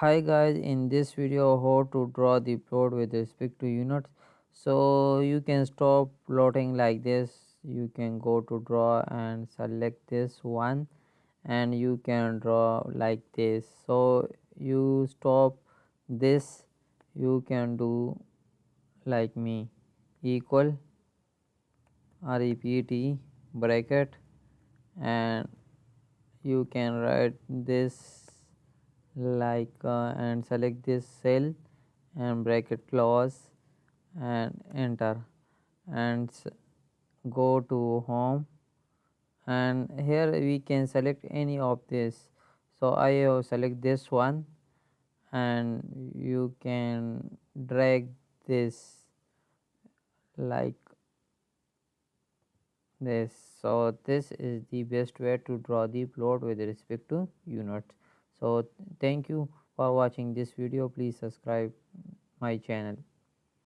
Hi guys, in this video how to draw the plot with respect to units. So you can stop plotting like this. You can go to draw and select this one and you can draw like this. So you stop this, you can do like me, equal rept bracket, and you can write this like and select this cell and bracket close and enter and go to home, and here we can select any of this. So I have select this one and you can drag this like this. So this is the best way to draw the plot with respect to units. So thank you for watching this video. Please subscribe my channel.